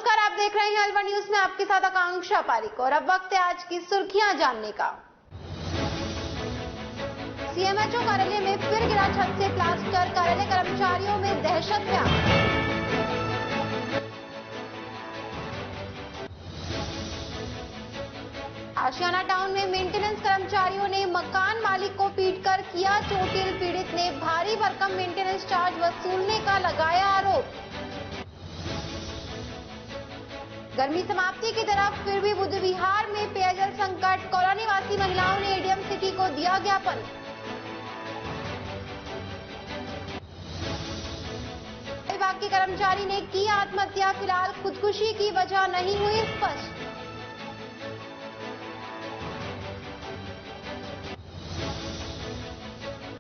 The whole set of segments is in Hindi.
नमस्कार, आप देख रहे हैं अलवर न्यूज में आपके साथ आकांक्षा पारिक और अब वक्त है आज की सुर्खियां जानने का। सीएमएचओ कार्यालय में फिर गिरा छत से प्लास्टर, कार्यालय कर्मचारियों में दहशत व्याप्त। आशियाना टाउन में मेंटेनेंस कर्मचारियों ने मकान मालिक को पीटकर किया चोटिल, पीड़ित ने भारी भरकम मेंटेनेंस चार्ज वसूलने का लगाया आरोप। गर्मी समाप्ति की तरफ फिर भी बुद्ध विहार में पेयजल संकट, कॉलोनी वासी महिलाओं ने एडीएम सिटी को दिया ज्ञापन। विभाग के कर्मचारी ने की आत्महत्या, फिलहाल खुदकुशी की वजह नहीं हुई स्पष्ट।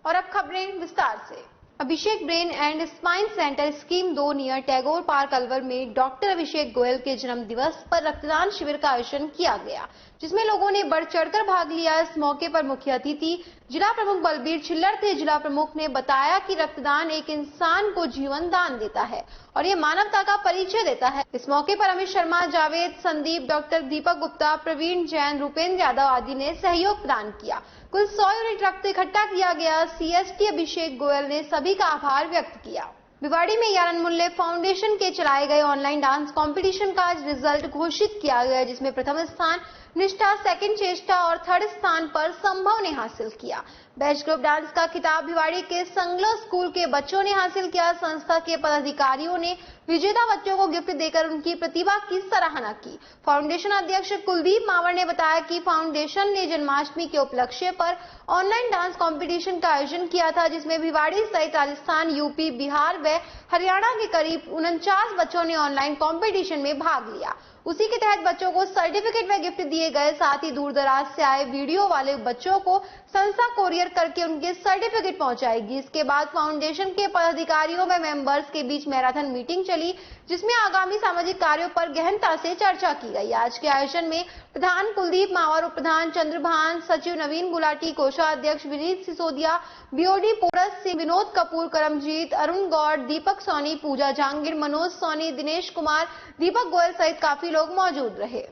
और अब खबरें विस्तार से। Abhishek brain and spine centre scheme 2 near Tagore park Alwar में डॉक्टर अभिषेक गोयल के जन्म दिवस पर रक्तदान शिविर का आयोजन किया गया, जिसमें लोगों ने बढ़ चढ़कर भाग लिया। इस मौके पर मुख्य अतिथि जिला प्रमुख बलबीर छिल्लर थे। जिला प्रमुख ने बताया कि रक्तदान एक इंसान को जीवन दान देता है और ये मानवता का परिचय देता है। इस मौके पर अमित शर्मा, जावेद, संदीप, डॉक्टर दीपक गुप्ता, प्रवीण जैन, रूपेंद्र यादव आदि ने सहयोग प्रदान किया। कुल 100 यूनिट रक्त इकट्ठा किया गया। सीएसटी अभिषेक गोयल ने सभी का आभार व्यक्त किया। भिवाड़ी में यारन मुल्ले फाउंडेशन के चलाए गए ऑनलाइन डांस कंपटीशन का आज रिजल्ट घोषित किया गया, जिसमें प्रथम स्थान निष्ठा, सेकंड चेष्टा और थर्ड स्थान पर संभव ने हासिल किया। बेस्ट ग्रुप डांस का खिताब भिवाड़ी के संगलो स्कूल के बच्चों ने हासिल किया। संस्था के पदाधिकारियों ने विजेता बच्चों को गिफ्ट देकर उनकी प्रतिभा की सराहना की। फाउंडेशन अध्यक्ष कुलदीप मावर ने बताया कि फाउंडेशन ने जन्माष्टमी के उपलक्ष्य पर ऑनलाइन डांस कंपटीशन का आयोजन किया था, जिसमें भिवाड़ी सहित राजस्थान, यूपी, बिहार व हरियाणा के करीब 49 बच्चों ने ऑनलाइन कंपटीशन में भाग लिया। उसी के तहत बच्चों को सर्टिफिकेट व गिफ्ट दिए गए। साथ ही दूर दराज से आए वीडियो वाले बच्चों को संस्था कोरियर करके उनके सर्टिफिकेट पहुंचाएगी। इसके बाद फाउंडेशन के पदाधिकारियों व मेंबर्स के बीच मैराथन मीटिंग चली, जिसमें आगामी सामाजिक कार्यों पर गहनता से चर्चा की गई। आज के आयोजन में प्रधान कुलदीप मावर, उप प्रधान चंद्रभान, सचिव नवीन गुलाटी, कोषाध्यक्ष विनीत सिसोदिया, बीओडी पोरस सिंह, विनोद कपूर, करमजीत, अरुण गौड़, दीपक सोनी, पूजा जहांगीर, मनोज सोनी, दिनेश कुमार, दीपक गोयल सहित काफी लोग मौजूद रहे।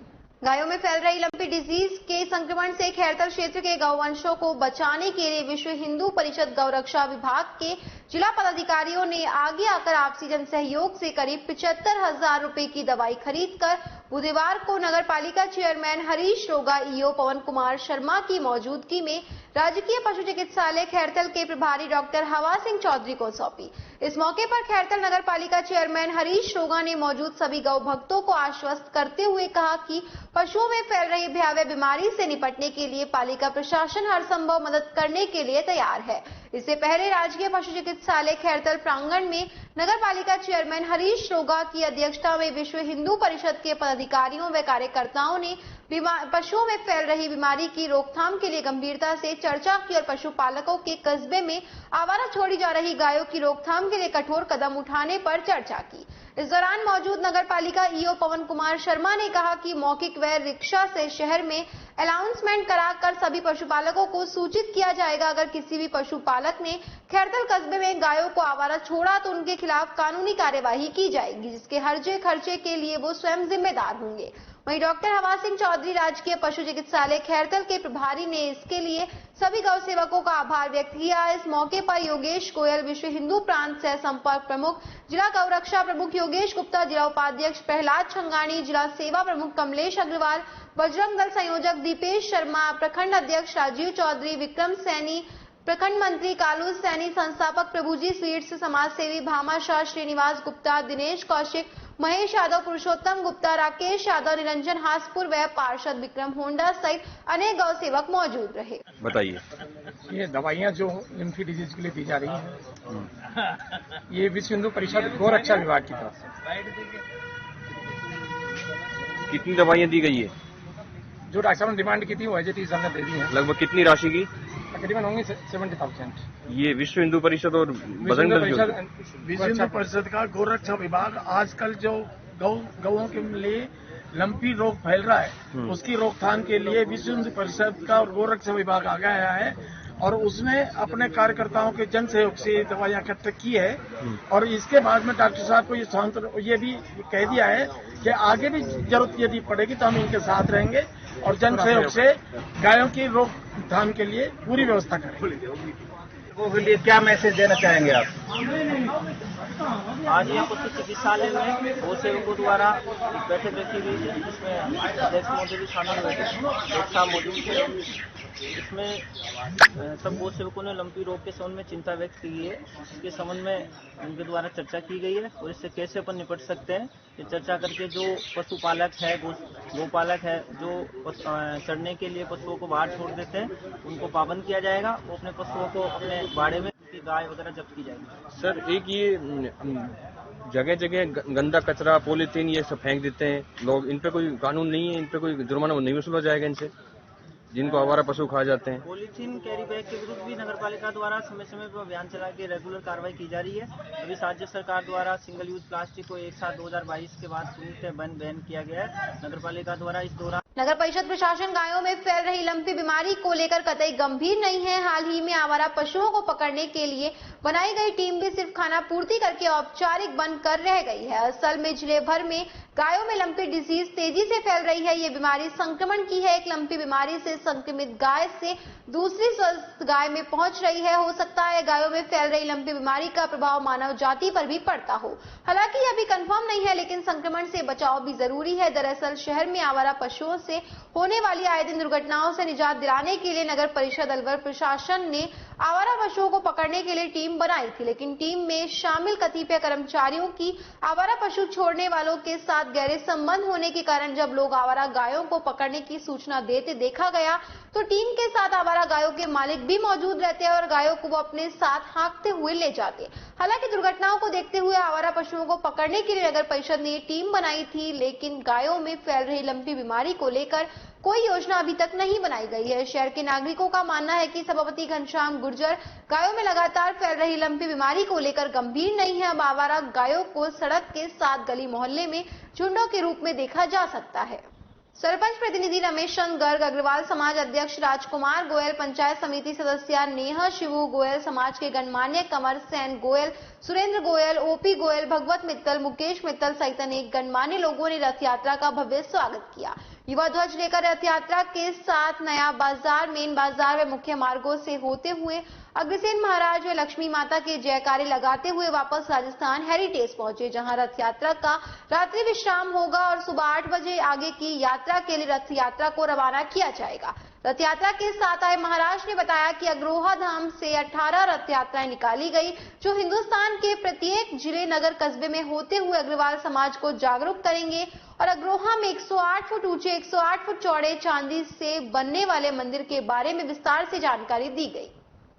गायों में फैल रही लंपी डिजीज के संक्रमण से खैरतल क्षेत्र के गौवंशों को बचाने के लिए विश्व हिंदू परिषद गौरक्षा विभाग के जिला पदाधिकारियों ने आगे आकर आपसी जन सहयोग से करीब 75,000 रुपए की दवाई खरीदकर बुधवार को नगर पालिका चेयरमैन हरीश रोगा, ईओ पवन कुमार शर्मा की मौजूदगी में राजकीय पशु चिकित्सालय खैरतल के प्रभारी डॉक्टर हवा सिंह चौधरी को सौंपी। इस मौके पर खैरतल नगर पालिका चेयरमैन हरीश रोगा ने मौजूद सभी गौ भक्तों को आश्वस्त करते हुए कहा कि पशुओं में फैल रही भयावह बीमारी से निपटने के लिए पालिका प्रशासन हर संभव मदद करने के लिए तैयार है। इससे पहले राजकीय पशु चिकित्सालय खैरतल प्रांगण में नगर पालिका चेयरमैन हरीश रोगा की अध्यक्षता में विश्व हिंदू परिषद के पदाधिकारियों व कार्यकर्ताओं ने पशुओं में फैल रही बीमारी की रोकथाम के लिए गंभीरता से चर्चा की और पशुपालकों के कस्बे में आवारा छोड़ी जा रही गायों की रोकथाम के लिए कठोर कदम उठाने पर चर्चा की। इस दौरान मौजूद नगर पालिका ईओ पवन कुमार शर्मा ने कहा कि मौखिक व रिक्शा से शहर में अनाउंसमेंट कराकर सभी पशुपालकों को सूचित किया जाएगा। अगर किसी भी पशुपालक ने खैरतल कस्बे में गायों को आवारा छोड़ा तो उनके खिलाफ कानूनी कार्यवाही की जाएगी, जिसके हर्जे खर्चे के लिए वो स्वयं जिम्मेदार होंगे। वहीं डॉक्टर हवा सिंह चौधरी, राजकीय पशु चिकित्सालय खैरतल के प्रभारी, ने इसके लिए सभी गौ सेवकों का आभार व्यक्त किया। इस मौके पर योगेश गोयल, विश्व हिंदू प्रांत सह संपर्क प्रमुख, जिला गौरक्षा प्रमुख योगेश गुप्ता, जिला उपाध्यक्ष प्रहलाद छंगानी, जिला सेवा प्रमुख कमलेश अग्रवाल, बजरंग दल संयोजक दीपेश शर्मा, प्रखंड अध्यक्ष राजीव चौधरी, विक्रम सैनी, प्रखंड मंत्री कालू सैनी, संस्थापक प्रभुजी स्वीट्स, समाज सेवी भामाशाह, श्रीनिवास गुप्ता, दिनेश कौशिक, महेश यादव, पुरुषोत्तम गुप्ता, राकेश यादव, निरंजन हासपुर व पार्षद विक्रम होंडा सहित अनेक गौ सेवक मौजूद रहे। बताइए, ये दवाइयाँ जो लिम्फी डिजीज के लिए दी जा रही हैं, ये विश्व हिंदू परिषद गौरक्षा विभाग की तरफ से। कितनी दवाइयाँ दी गई है? जो डॉक्टर साहब ने डिमांड की थी वो एजेटी साहब ने दे दी है। लगभग कितनी राशि की? तकरीबन होंगी 70,000। ये विश्व हिंदू परिषद और विश्व हिंदू परिषद का गौरक्षा विभाग आजकल जो गौओं के लिए लंपी रोग फैल रहा है उसकी रोकथाम के लिए विश्व हिंदू परिषद का और गोरक्षा विभाग आ गया है और उसने अपने कार्यकर्ताओं के जन सहयोग से दवाइयां इकट्ठा की है और इसके बाद में डॉक्टर साहब को ये भी कह दिया है कि आगे भी जरूरत यदि पड़ेगी तो हम इनके साथ रहेंगे और जन सहयोग से गायों की रोकथाम के लिए पूरी व्यवस्था करेंगे। के लिए क्या मैसेज देना चाहेंगे आप? आज यहाँ पशु चिकित्सालय में गौ सेवकों द्वारा एक बैठक रखी गई थी जिसमें अध्यक्ष महोदय भी शामिल हुए थे, एक साहब मौजूद थे। इसमें सब गौ सेवकों ने लंपी रोग के संबंध में चिंता व्यक्त की है। इसके संबंध में उनके द्वारा चर्चा की गई है और इससे कैसे अपन निपट सकते हैं ये चर्चा करके जो पशुपालक है गोपालक है जो चरने के लिए पशुओं को बाहर छोड़ देते हैं उनको पाबंद किया जाएगा। वो अपने पशुओं को अपने बाड़े में गाय वगैरह जब्त की जाएगी। सर एक ये जगह जगह गंदा कचरा पॉलीथीन ये सब फेंक देते हैं लोग, इन पे कोई कानून नहीं है, इन पे कोई जुर्माना नहीं वसूला जाएगा इनसे जिनको आवारा पशु खा जाते हैं? पॉलीथीन कैरी बैग के विरुद्ध भी नगर पालिका द्वारा समय समय पर अभियान चला के रेगुलर कार्रवाई की जा रही है। अभी राज्य सरकार द्वारा सिंगल यूज प्लास्टिक को एक साथ 2022 के बाद पूरी बैन किया गया है। नगर पालिका द्वारा इस दौरान नगर परिषद प्रशासन गायों में फैल रही लंपी बीमारी को लेकर कतई गंभीर नहीं है। हाल ही में आवारा पशुओं को पकड़ने के लिए बनाई गई टीम भी सिर्फ खाना पूर्ति करके औपचारिक बनकर रह गई है। असल में जिले भर में गायों में लंपी डिजीज तेजी से फैल रही है। ये बीमारी संक्रमण की है। एक लंपी बीमारी से संक्रमित गाय से दूसरी स्वस्थ गाय में पहुंच रही है। हो सकता है गायों में फैल रही लंपी बीमारी का प्रभाव मानव जाति पर भी पड़ता हो। हालांकि यह अभी कंफर्म नहीं है, लेकिन संक्रमण से बचाव भी जरूरी है। दरअसल शहर में आवारा पशुओं से होने वाली आए दिन दुर्घटनाओं से निजात दिलाने के लिए नगर परिषद अलवर प्रशासन ने आवारा पशुओं को पकड़ने के लिए टीम बनाई थी, लेकिन टीम में शामिल कतिपय कर्मचारियों की आवारा पशु छोड़ने वालों के साथ गहरे संबंध होने के कारण जब लोग आवारा गायों को पकड़ने की सूचना देते देखा गया तो टीम के साथ आवारा गायों के मालिक भी मौजूद रहते और गायों को वो अपने साथ हाँकते हुए ले जाते। हालांकि दुर्घटनाओं को देखते हुए आवारा पशुओं को पकड़ने के लिए नगर परिषद ने टीम बनाई थी, लेकिन गायों में फैल रही लंपी बीमारी को लेकर कोई योजना अभी तक नहीं बनाई गई है। शहर के नागरिकों का मानना है कि सभापति घनश्याम गुर्जर गायों में लगातार फैल रही लंपी बीमारी को लेकर गंभीर नहीं है। अब आवारा गायों को सड़क के साथ गली मोहल्ले में झुंडों के रूप में देखा जा सकता है। सरपंच प्रतिनिधि रमेश चंद गर्ग, अग्रवाल समाज अध्यक्ष राजकुमार गोयल, पंचायत समिति सदस्य नेहा शिवू गोयल, समाज के गणमान्य कंवर सेन गोयल, सुरेंद्र गोयल, ओपी गोयल, भगवत मित्तल, मुकेश मित्तल सहित अनेक गणमान्य लोगों ने रथ यात्रा का भव्य स्वागत किया। युवा ध्वज लेकर रथ यात्रा के साथ नया बाजार, मेन बाजार व मुख्य मार्गों से होते हुए अग्रसेन महाराज व लक्ष्मी माता के जयकारे लगाते हुए वापस राजस्थान हेरिटेज पहुंचे, जहां रथ यात्रा का रात्रि विश्राम होगा और सुबह 8 बजे आगे की यात्रा के लिए रथ यात्रा को रवाना किया जाएगा। रथ यात्रा के साथ आए महाराज ने बताया कि अग्रोहा धाम से 18 रथ यात्राएं निकाली गई, जो हिंदुस्तान के प्रत्येक जिले, नगर, कस्बे में होते हुए अग्रवाल समाज को जागरूक करेंगे और अग्रोहा में 108 फुट ऊंचे 108 फुट चौड़े चांदी से बनने वाले मंदिर के बारे में विस्तार से जानकारी दी गई।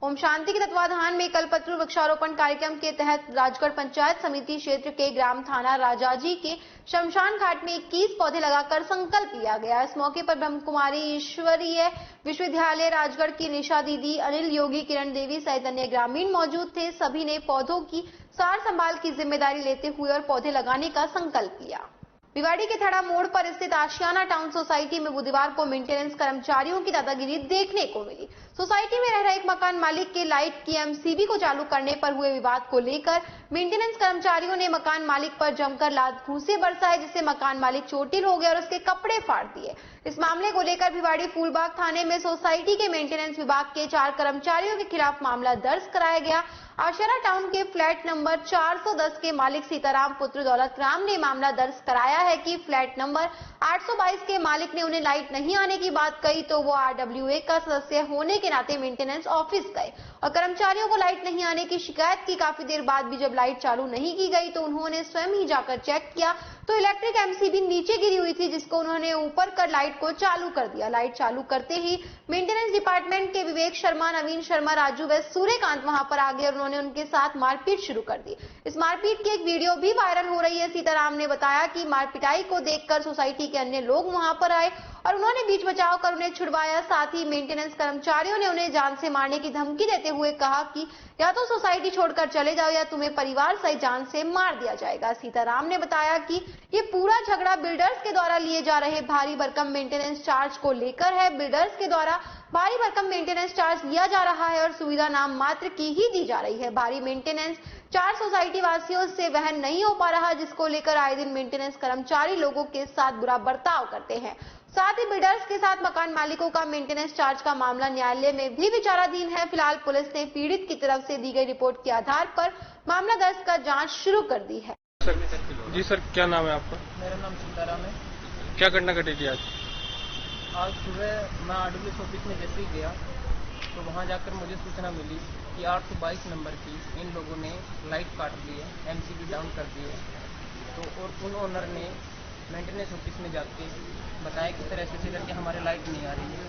ओम शांति के तत्वाधान में कल्पतरु वृक्षारोपण कार्यक्रम के तहत राजगढ़ पंचायत समिति क्षेत्र के ग्राम थाना राजाजी के शमशान घाट में 21 पौधे लगाकर संकल्प लिया गया। इस मौके पर ब्रह्म कुमारी ईश्वरीय विश्वविद्यालय राजगढ़ की निशा दीदी, अनिल योगी, किरण देवी सहित अन्य ग्रामीण मौजूद थे। सभी ने पौधों की सार संभाल की जिम्मेदारी लेते हुए और पौधे लगाने का संकल्प लिया। भिवाड़ी के थड़ा मोड़ पर स्थित आशियाना टाउन सोसाइटी में बुधवार को मेंटेनेंस कर्मचारियों की दादागिरी देखने को मिली। सोसाइटी में रह रहे एक मकान मालिक के लाइट की एमसीबी को चालू करने पर हुए विवाद को लेकर मेंटेनेंस कर्मचारियों ने मकान मालिक पर जमकर लात घूंसे बरसाए, जिससे मकान मालिक चोटिल हो गया और उसके कपड़े फाड़ दिए। इस मामले को लेकर भिवाड़ी फूलबाग थाने में सोसाइटी के मेंटेनेंस विभाग के 4 कर्मचारियों के खिलाफ मामला दर्ज कराया गया। आशियाना टाउन के फ्लैट नंबर 410 के मालिक सीताराम पुत्र दौलत राम ने मामला दर्ज कराया है कि फ्लैट नंबर 822 के मालिक ने उन्हें लाइट नहीं आने की बात कही तो वो RWA का सदस्य होने के नाते मेंटेनेंस ऑफिस गए और कर्मचारियों को लाइट नहीं आने की शिकायत की। काफी देर बाद भी जब लाइट चालू नहीं की गई तो उन्होंने स्वयं ही जाकर चेक किया तो इलेक्ट्रिक एमसीबी नीचे गिरी हुई थी, जिसको उन्होंने ऊपर कर लाइट को चालू कर दिया। लाइट चालू करते ही मेंटेनेंस डिपार्टमेंट के विवेक शर्मा, नवीन शर्मा, राजू व सूर्यकांत वहां पर आ गए और उन्होंने उनके साथ मारपीट शुरू कर दी। इस मारपीट की एक वीडियो भी वायरल हो रही है। सीताराम ने बताया कि मारपिटाई को देखकर सोसाइटी के अन्य लोग वहां पर आए और उन्होंने बीच बचाव कर उन्हें छुड़वाया। साथ ही मेंटेनेंस कर्मचारियों ने उन्हें जान से मारने की धमकी देते हुए कहा कि या तो सोसाइटी छोड़कर चले जाओ या तुम्हें परिवार सहित जान से मार दिया जाएगा। सीताराम ने बताया कि ये पूरा झगड़ा बिल्डर्स के द्वारा लिए जा रहे भारी भरकम मेंटेनेंस चार्ज को लेकर है। बिल्डर्स के द्वारा भारी भरकम मेंटेनेंस चार्ज लिया जा रहा है और सुविधा नाम मात्र की ही दी जा रही है। भारी मेंटेनेंस चार्ज सोसाइटी वासियों से वहन नहीं हो पा रहा, जिसको लेकर आए दिन मेंटेनेंस कर्मचारी लोगों के साथ बुरा बर्ताव करते हैं। साथ ही बिल्डर्स के साथ मकान मालिकों का मेंटेनेंस चार्ज का मामला न्यायालय में भी विचाराधीन है। फिलहाल पुलिस ने पीड़ित की तरफ से दी गई रिपोर्ट के आधार पर मामला दर्ज कर जांच शुरू कर दी है। जी सर, क्या नाम है आपका? मेरा नाम सीताराम है। क्या घटना घटी थी आज? आज सुबह मैं आरडब्ल्यूएस ऑफिस में जैसे ही गया तो वहां जाकर मुझे सूचना मिली कि 822 नंबर की इन लोगों ने लाइट काट दी है, एमसीबी डाउन कर दी है। तो और उन ओनर ने मेंटेनेंस ऑफिस में जाके बताया कि सर ऐसे करके हमारे लाइट नहीं आ रही है।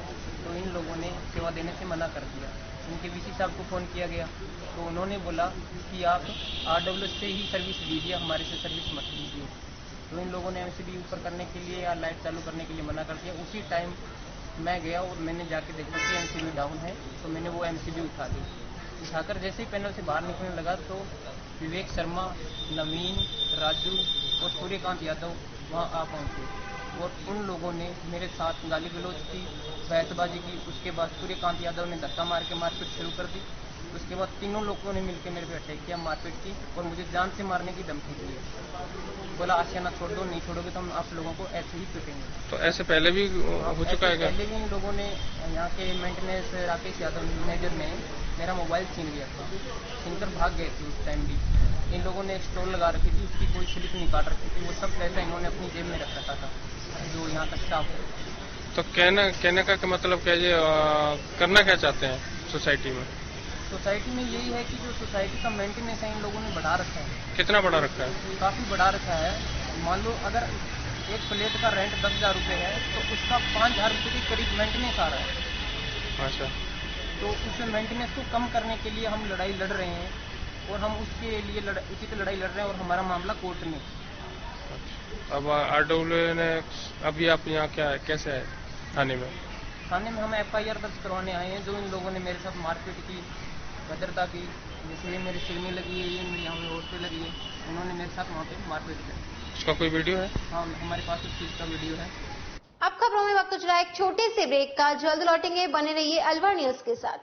तो इन लोगों ने सेवा देने से मना कर दिया। उनके वीसी साहब को फ़ोन किया गया तो उन्होंने बोला कि आप आरडब्ल्यूएस से ही सर्विस दीजिए, हमारे से सर्विस मत लीजिए। तो इन लोगों ने एमसीबी ऊपर करने के लिए या लाइट चालू करने के लिए मना कर दिया। उसी टाइम मैं गया और मैंने जाके देखा कि एमसीबी डाउन है, तो मैंने वो एमसीबी उठा ली। उठाकर जैसे ही पैनल से बाहर निकलने लगा तो विवेक शर्मा, नवीन, राजू और सूर्यकांत यादव वहाँ आ पहुँचे और उन लोगों ने मेरे साथ गाली गलौज की, बहसबाजी की। उसके बाद सूर्यकांत यादव ने धक्का मार के मारपीट शुरू कर दी। उसके बाद तीनों लोगों ने मिलकर मेरे पे अटैक किया, मारपीट की और मुझे जान से मारने की धमकी दी। बोला आशियाना छोड़ दो, नहीं छोड़ोगे तो हम आप लोगों को ऐसे ही पीटेंगे। तो ऐसे पहले भी हो चुका है क्या? पहले भी इन लोगों ने, यहाँ के मेंटेनेंस राकेश यादव मैनेजर ने मेरा मोबाइल छीन लिया था, छीनकर भाग गए थे। उस टाइम भी इन लोगों ने स्टोर लगा रखी थी, उसकी कोई स्लिप नहीं काट रखी थी। वो सब पैसा इन्होंने अपनी जेब में रख रखा था, जो यहाँ का स्टाफ है। तो कहने का मतलब क्या, ये करना क्या चाहते हैं सोसाइटी में? सोसाइटी में यही है कि जो सोसाइटी का मेंटेनेंस है इन लोगों ने बढ़ा रखा है। कितना बढ़ा रखा है? काफ़ी बढ़ा रखा है। मान लो अगर एक प्लेट का रेंट 10,000 रुपये है तो उसका 5,000 रुपये के करीब मेंटेनेंस आ रहा है। अच्छा। तो उसमें मेंटेनेंस को कम करने के लिए हम लड़ाई लड़ रहे हैं और हम उसके लिए उचित लड़ाई लड़ रहे हैं और हमारा मामला कोर्ट में। अब आरडब्ल्यू ने अभी आप यहाँ कैसे है थाने में? थाने में हम FIR दर्ज करवाने आए हैं। जो इन लोगों ने मेरे साथ मारपीट की, भद्रता की, जैसे ये मेरे सिर में लगी है, ये मेरी यहाँ होठ पे लगी है, उन्होंने मेरे साथ वहाँ पे मारपीट की। उसका कोई वीडियो है? हाँ, हमारे पास उस चीज़ का वीडियो है। अब खबरों में वक्त चला एक छोटे से ब्रेक का, जल्द लौटेंगे। बने रहिए अलवर न्यूज के साथ।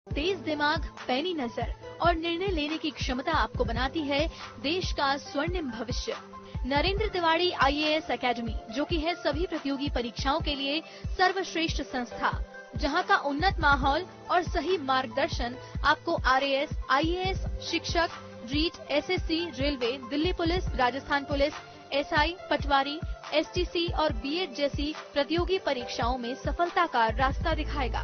तेज दिमाग, पैनी नजर और निर्णय लेने की क्षमता आपको बनाती है देश का स्वर्णिम भविष्य। नरेंद्र तिवारी IAS एकेडमी, जो कि है सभी प्रतियोगी परीक्षाओं के लिए सर्वश्रेष्ठ संस्था, जहां का उन्नत माहौल और सही मार्गदर्शन आपको RAS, IAS, शिक्षक, REET, SSC, railway, Delhi police, Rajasthan police, SI, patwari, STC और B.Ed जैसी प्रतियोगी परीक्षाओं में सफलता का रास्ता दिखाएगा।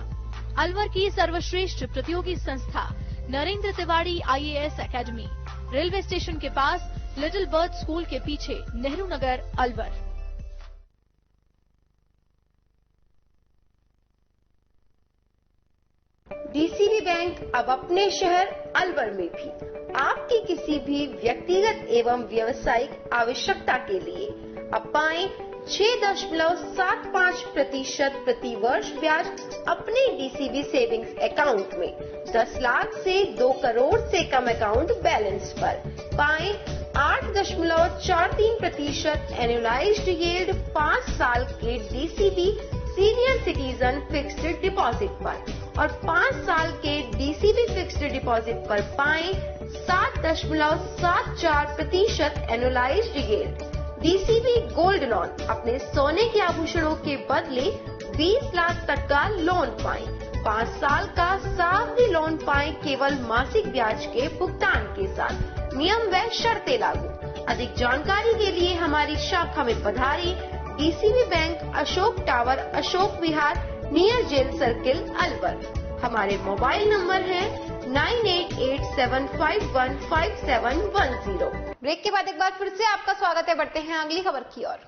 अलवर की सर्वश्रेष्ठ प्रतियोगी संस्था Narendra Tiwari IAS academy, railway station के पास, लिटिल बर्ड स्कूल के पीछे, नेहरू नगर, अलवर। DCB बैंक अब अपने शहर अलवर में भी आपकी किसी भी व्यक्तिगत एवं व्यावसायिक आवश्यकता के लिए अब पाएं 6.75% प्रति वर्ष ब्याज अपने DCB सेविंग्स अकाउंट में। 10 लाख से 2 करोड़ से कम अकाउंट बैलेंस पर पाएं 8.43% एनुअलाइज्ड यील्ड 5 साल के DCB senior citizen fixed deposit पर और 5 साल के DCB फिक्स्ड डिपॉजिट पर पाएं 7.74% annualised yield. DCB gold loan, अपने सोने के आभूषणों के बदले 20 लाख तक का लोन पाएं। 5 साल का सावधि लोन पाएं केवल मासिक ब्याज के भुगतान के साथ। नियम व शर्तें लागू। अधिक जानकारी के लिए हमारी शाखा में पधारें। DCB bank, Ashok tower, Ashok Vihar, near jail circle, Alwar. हमारे मोबाइल नंबर है 9887515710। ब्रेक के बाद एक बार फिर से आपका स्वागत है। बढ़ते हैं अगली खबर की ओर।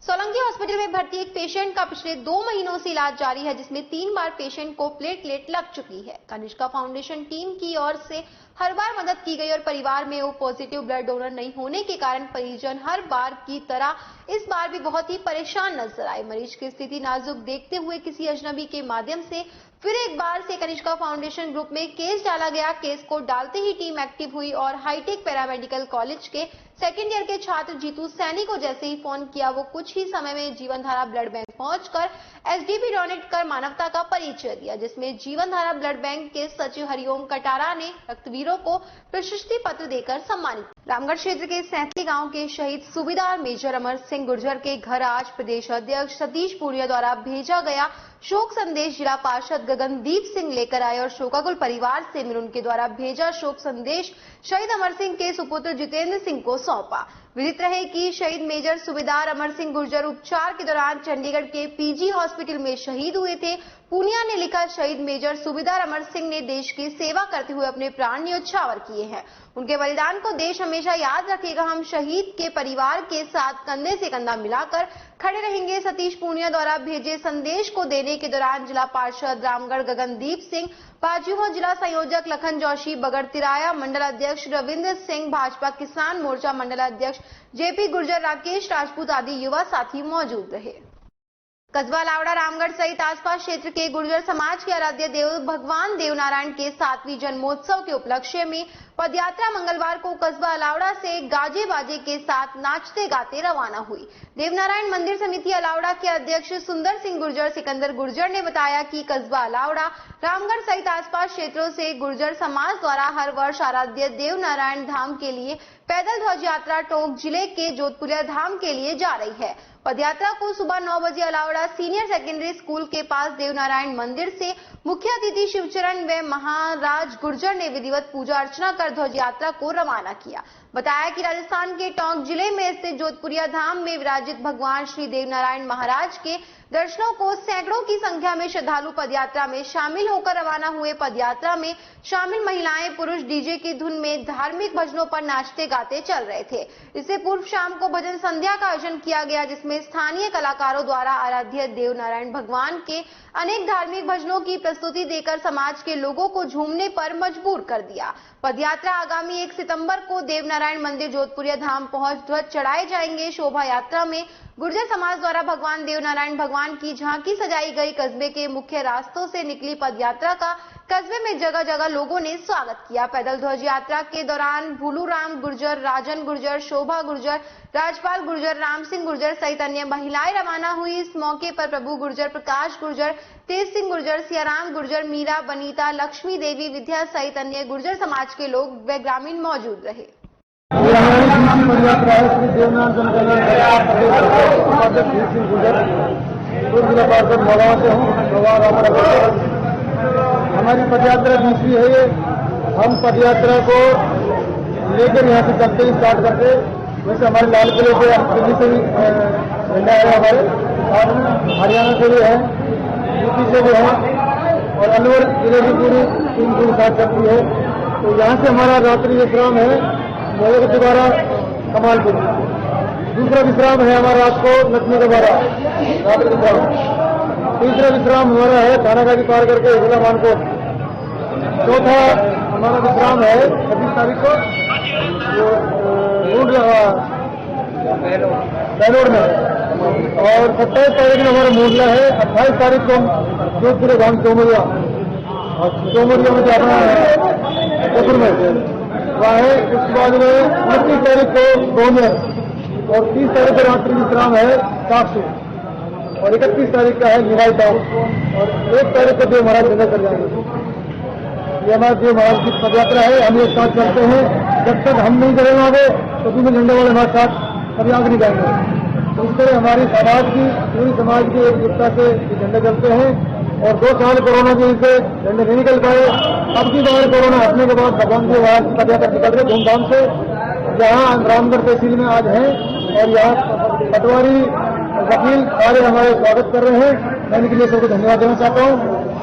सोलंकी हॉस्पिटल में भर्ती एक पेशेंट का पिछले 2 महीनों से इलाज जारी है, जिसमें 3 बार पेशेंट को प्लेटलेट लग चुकी है। कनिष्का फाउंडेशन टीम की ओर से हर बार मदद की गई और परिवार में ओ पॉजिटिव ब्लड डोनर नहीं होने के कारण परिजन हर बार की तरह इस बार भी बहुत ही परेशान नजर आए। मरीज की स्थिति नाजुक देखते हुए किसी अजनबी के माध्यम से फिर एक बार से कनिष्का फाउंडेशन ग्रुप में केस डाला गया। केस को डालते ही टीम एक्टिव हुई और हाईटेक पैरामेडिकल कॉलेज के सेकेंड ईयर के छात्र जीतू सैनी को जैसे ही फोन किया वो कुछ ही समय में जीवनधारा ब्लड बैंक पहुंचकर एसडीपी डोनेट कर मानवता का परिचय दिया, जिसमें जीवनधारा ब्लड बैंक के सचिव हरिओम कटारा ने रक्तवीरों को प्रशस्ति पत्र देकर सम्मानित। रामगढ़ क्षेत्र के सैंथली गांव के शहीद सूबेदार मेजर अमर सिंह गुर्जर के घर आज प्रदेश अध्यक्ष सतीश पूनिया द्वारा भेजा गया शोक संदेश जिला पार्षद गगनदीप सिंह लेकर आए और शोकाकुल परिवार से मिल उनके द्वारा भेजा शोक संदेश शहीद अमर सिंह के सुपुत्र जितेंद्र सिंह को सौंपा। विदित रहे कि शहीद मेजर सूबेदार अमर सिंह गुर्जर उपचार के दौरान चंडीगढ़ के पीजी हॉस्पिटल में शहीद हुए थे। पूनिया ने लिखा, शहीद मेजर सूबेदार अमर सिंह ने देश की सेवा करते हुए अपने प्राण न्योछावर किए हैं। उनके बलिदान को देश हमेशा याद रखेगा। हम शहीद के परिवार के साथ कंधे से कंधा मिलाकर खड़े रहेंगे। सतीश पूनिया द्वारा भेजे संदेश को देने के दौरान जिला पार्षद रामगढ़ गगनदीप सिंह, बाजूहो जिला संयोजक लखन जोशी, बगड़ तिराया मंडल अध्यक्ष रविंद्र सिंह, भाजपा किसान मोर्चा मंडल अध्यक्ष जेपी गुर्जर, राकेश राजपूत आदि युवा साथी मौजूद रहे। कस्बा अलावड़ा रामगढ़ सहित आसपास क्षेत्र के गुर्जर समाज के आराध्य देव भगवान देवनारायण के 7वीं जन्मोत्सव के उपलक्ष्य में पदयात्रा मंगलवार को कस्बा अलावड़ा से गाजे बाजे के साथ नाचते गाते रवाना हुई। देवनारायण मंदिर समिति अलावड़ा के अध्यक्ष सुंदर सिंह गुर्जर सिकंदर गुर्जर ने बताया कि कस्बा अलावड़ा रामगढ़ सहित आसपास क्षेत्रों से गुर्जर समाज द्वारा हर वर्ष आराध्य देवनारायण धाम के लिए पैदल ध्वज यात्रा टोंक जिले के जोधपुरिया धाम के लिए जा रही है। पदयात्रा को सुबह 9 बजे अलावड़ा सीनियर सेकेंडरी स्कूल के पास देवनारायण मंदिर से मुख्य अतिथि शिवचरण व महाराज गुर्जर ने विधिवत पूजा अर्चना कर ध्वज यात्रा को रवाना किया। बताया कि राजस्थान के टोंक जिले में स्थित जोधपुरिया धाम में विराजित भगवान श्री देवनारायण महाराज के दर्शनों को सैकड़ों की संख्या में श्रद्धालु पदयात्रा में शामिल होकर रवाना हुए। पदयात्रा में शामिल महिलाएं पुरुष डीजे की धुन में धार्मिक भजनों पर नाचते गाते चल रहे थे। इससे पूर्व शाम को भजन संध्या का आयोजन किया गया, जिसमें स्थानीय कलाकारों द्वारा आराध्य देवनारायण भगवान के अनेक धार्मिक भजनों की प्रस्तुति देकर समाज के लोगों को झूमने पर मजबूर कर दिया। पदयात्रा आगामी 1 सितंबर को देवनारायण मंदिर जोधपुरिया धाम पहुंच ध्वज चढ़ाए जाएंगे। शोभा यात्रा में गुर्जर समाज द्वारा भगवान देवनारायण भगवान की झांकी सजाई गई। कस्बे के मुख्य रास्तों से निकली पदयात्रा का कस्बे में जगह जगह लोगों ने स्वागत किया। पैदल ध्वज यात्रा के दौरान भूलू राम गुर्जर, राजन गुर्जर, शोभा गुर्जर, राजपाल गुर्जर, राम सिंह गुर्जर सहित अन्य महिलाएं रवाना हुई। इस मौके पर प्रभु गुर्जर, प्रकाश गुर्जर, तेज सिंह गुर्जर, सियाराम गुर्जर, मीरा, बनीता, लक्ष्मी देवी, विद्या सहित अन्य गुर्जर समाज के लोग व ग्रामीण मौजूद रहे। हमारी पदयात्रा दूसरी है ये। हम पदयात्रा को लेकर यहाँ से चलते ही स्टार्ट करते, वैसे हमारे लाल किले से दिल्ली से भी झंडा है, हमारे और हरियाणा से भी है, यूपी से भी है और अलवर जिले की पूरी टीम के साथ चलती है। तो यहाँ से हमारा रात्रि विश्राम है मोहल्ले दोबारा कमालपुर। दूसरा विश्राम है हमारा रात को लक्ष्मी दोबारा रात्रि विश्राम। तीसरा विश्राम हमारा है थानागाजी पार करके इस्लामान को। चौथा हमारा विश्राम है 26 तारीख को बेलोड में और 27 तारीख में हमारा मोडला है। 28 तारीख को हम जोधपुर गांव चौमरिया में जाना है जोधपुर में वहाँ है। उसके बाद में 29 तारीख को गोमेर और 30 तारीख को रात्रि विश्राम है काफी और 31 तारीख का है निवाई टाउन और 1 तारीख को देव महाराज जगह कर जाएंगे। ये हमारा देव महाराज की पदयात्रा है। हम एक साथ चलते हैं, जब तक हम नहीं करेंगे आगे तो दूसरे झंडे वाले हमारे साथ कभी आगे नहीं जाएंगे। तो इस तरह हमारी समाज की पूरी समाज की एकजुटता से झंडे चलते हैं और 2 साल कोरोना की वजह से झंडे नहीं निकल पाए। अब की बार कोरोना हटने के बाद भगवान देव महाराज की पदयात्रा निकल रही धूमधाम से। यहाँ रामगढ़ तहसील में आज है और यहाँ पटवारी वकील सारे हमारे स्वागत कर रहे हैं। मैं इनके लिए सबको धन्यवाद देना चाहता हूँ।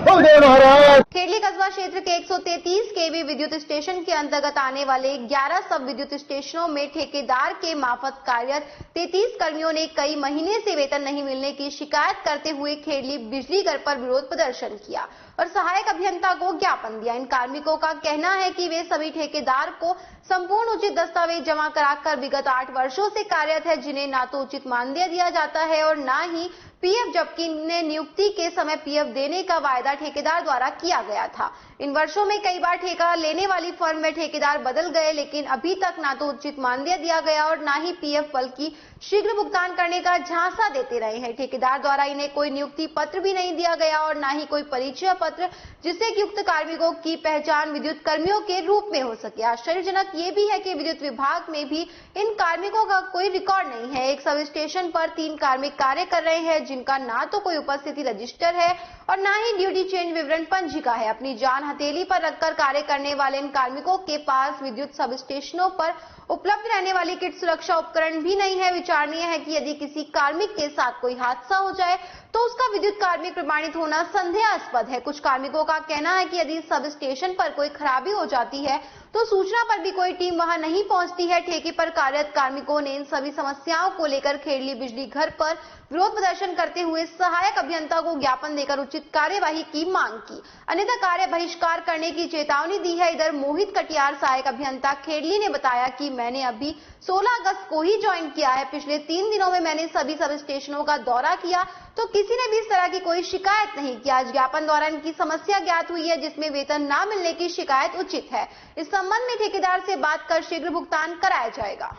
बलदेव महाराज। खेड़ली कस्बा क्षेत्र के 133 केवी विद्युत स्टेशन के अंतर्गत आने वाले 11 सब विद्युत स्टेशनों में ठेकेदार के मार्फत कार्यरत 33 कर्मियों ने कई महीने से वेतन नहीं मिलने की शिकायत करते हुए खेड़ली बिजली घर पर विरोध प्रदर्शन किया और सहायक अभियंता को ज्ञापन दिया। इन कार्मिकों का कहना है कि वे सभी ठेकेदार को संपूर्ण उचित दस्तावेज जमा कराकर विगत 8 वर्षों से कार्यरत है, जिन्हें ना तो उचित मानदेय दिया जाता है और ना ही पीएफ, जबकि इन्हें नियुक्ति के समय पीएफ देने का वायदा ठेकेदार द्वारा किया गया था। इन वर्षों में कई बार ठेका लेने वाली फर्म में ठेकेदार बदल गए, लेकिन अभी तक ना तो उचित मानदेय दिया गया और ना ही पीएफ, बल्कि शीघ्र भुगतान करने का झांसा देते रहे हैं। ठेकेदार द्वारा इन्हें कोई नियुक्ति पत्र भी नहीं दिया गया और ना ही कोई परिचय पत्र, जिससे कि उक्त कार्मिकों की पहचान विद्युत कर्मियों के रूप में हो सके। आश्चर्यजनक ये भी है कि विद्युत विभाग में भी इन कार्मिकों का कोई रिकॉर्ड नहीं है। एक सब स्टेशन पर 3 कार्मिक कार्य कर रहे हैं, जिनका ना तो कोई उपस्थिति रजिस्टर है और ना ही ड्यूटी चेंज विवरण पंजिका है। अपनी जान हथेली पर रखकर कार्य करने वाले इन कार्मिकों के पास विद्युत सब स्टेशनों पर उपलब्ध रहने वाली किट सुरक्षा उपकरण भी नहीं है। विचारणीय है कि यदि किसी कार्मिक के साथ कोई हादसा हो जाए तो उसका विद्युत कार्मिक प्रमाणित होना संदेहास्पद है। कुछ कार्मिकों का कहना है कि यदि सब स्टेशन पर कोई खराबी हो जाती है तो सूचना पर भी कोई टीम वहां नहीं पहुंचती है। ठेके पर कार्यरत कार्मिकों ने इन सभी समस्याओं को लेकर खेड़ली बिजली घर पर विरोध प्रदर्शन करते हुए सहायक अभियंता को ज्ञापन देकर उचित कार्यवाही की मांग की, अन्यथा कार्य बहिष्कार करने की चेतावनी दी है। इधर मोहित कटियार सहायक अभियंता खेड़ली ने बताया कि मैंने अभी 16 अगस्त को ही ज्वाइन किया है। पिछले 3 दिनों में मैंने सभी सब स्टेशनों का दौरा किया तो किसी ने भी इस तरह की कोई शिकायत नहीं की। आज ज्ञापन द्वारा इनकी समस्या ज्ञात हुई है, जिसमें वेतन न मिलने की शिकायत उचित है। इस संबंध में ठेकेदार से बात कर शीघ्र भुगतान कराया जाएगा।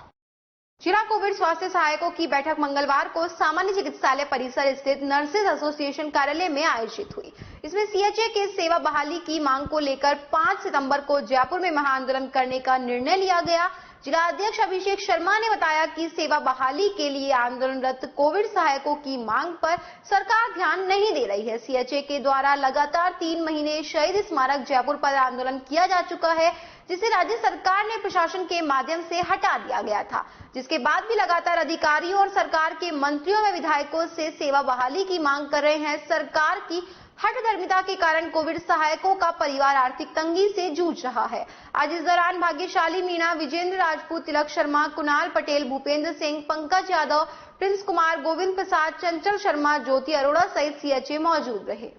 जिला कोविड स्वास्थ्य सहायकों की बैठक मंगलवार को सामान्य चिकित्सालय परिसर स्थित नर्सेज एसोसिएशन कार्यालय में आयोजित हुई। इसमें सीएचए के सेवा बहाली की मांग को लेकर 5 सितंबर को जयपुर में महाआंदोलन करने का निर्णय लिया गया। जिला अध्यक्ष अभिषेक शर्मा ने बताया कि सेवा बहाली के लिए आंदोलनरत कोविड सहायकों की मांग पर सरकार ध्यान नहीं दे रही है। सीएचए के द्वारा लगातार 3 महीने शहीद स्मारक जयपुर पर आंदोलन किया जा चुका है, जिसे राज्य सरकार ने प्रशासन के माध्यम से हटा दिया गया था, जिसके बाद भी लगातार अधिकारियों और सरकार के मंत्रियों व विधायकों से सेवा बहाली की मांग कर रहे हैं। सरकार की हठधर्मिता के कारण कोविड सहायकों का परिवार आर्थिक तंगी से जूझ रहा है। आज इस दौरान भाग्यशाली मीणा, विजेंद्र राजपूत, तिलक शर्मा, कुणाल पटेल, भूपेंद्र सिंह, पंकज यादव, प्रिंस कुमार, गोविंद प्रसाद, चंचल शर्मा, ज्योति अरोड़ा सहित सीएचए मौजूद रहे।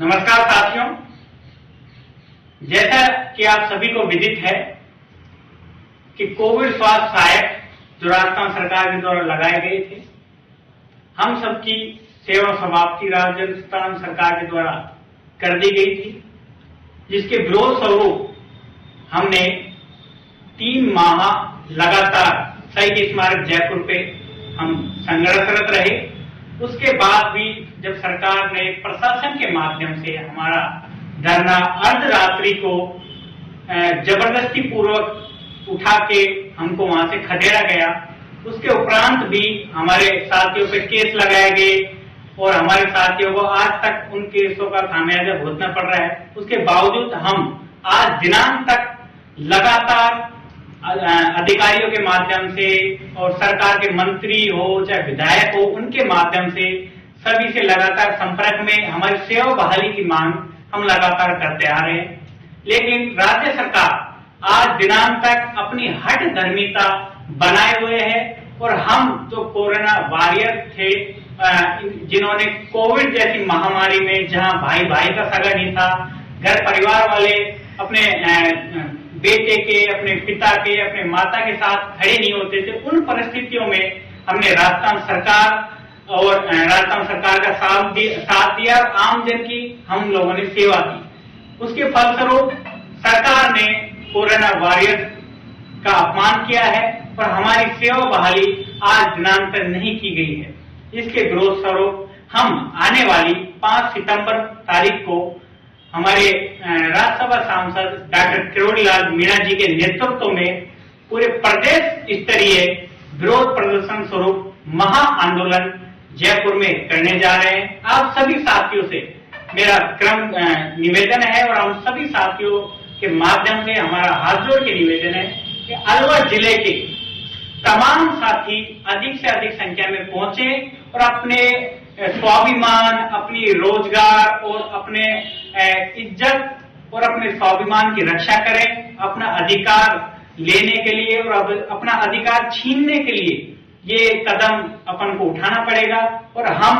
नमस्कार साथियों, जैसा कि आप सभी को विदित है कि कोविड स्वास्थ्य सहायक जो राजस्थान सरकार के द्वारा लगाए गए थे, हम सबकी सेवा समाप्ति राजस्थान सरकार के द्वारा कर दी गई थी, जिसके विरोध स्वरूप हमने 3 माह लगातार शहीद स्मारक जयपुर पे हम संघर्षरत रहे। उसके बाद भी जब सरकार ने प्रशासन के माध्यम से हमारा धरना अर्धरात्रि को जबरदस्ती पूर्वक उठा के हमको वहां से खदेड़ा गया, उसके उपरांत भी हमारे साथियों पे केस लगाए गए और हमारे साथियों को आज तक उन केसों का खामियाजा भुगतना पड़ रहा है। उसके बावजूद हम आज दिनांक तक लगातार अधिकारियों के माध्यम से और सरकार के मंत्री हो चाहे विधायक हो, उनके माध्यम से सभी से लगातार संपर्क में हमारी सेवा बहाली की मांग हम लगातार करते आ रहे हैं। लेकिन राज्य सरकार आज दिनांक तक अपनी हठधर्मिता बनाए हुए है और हम जो कोरोना वॉरियर थे, जिन्होंने कोविड जैसी महामारी में जहां भाई भाई का सगा नहीं था, घर परिवार वाले अपने बेटे के, अपने पिता के, अपने माता के साथ खड़े नहीं होते थे, उन परिस्थितियों में हमने राजस्थान सरकार का साथ दिया और आमजन की हम लोगों ने सेवा की। उसके फलस्वरूप सरकार ने कोरोना वॉरियर्स का अपमान किया है और हमारी सेवा बहाली आज दिनांक तक नहीं की गई है। इसके विरोध स्वरूप हम आने वाली 5 सितंबर तारीख को हमारे राज्यसभा सांसद डॉक्टर किरोड़ीलाल मीणा जी के नेतृत्व में पूरे प्रदेश स्तरीय विरोध प्रदर्शन स्वरूप महा आंदोलन जयपुर में करने जा रहे हैं। आप सभी साथियों से मेरा निवेदन है और हम सभी साथियों के माध्यम से हमारा हाथ जोड़ के निवेदन है कि अलवर जिले के तमाम साथी अधिक से अधिक संख्या में पहुंचे और अपने स्वाभिमान, अपनी रोजगार और अपने इज्जत और अपने स्वाभिमान की रक्षा करें। अपना अधिकार लेने के लिए और अपना अधिकार छीनने के लिए ये कदम अपन को उठाना पड़ेगा। और हम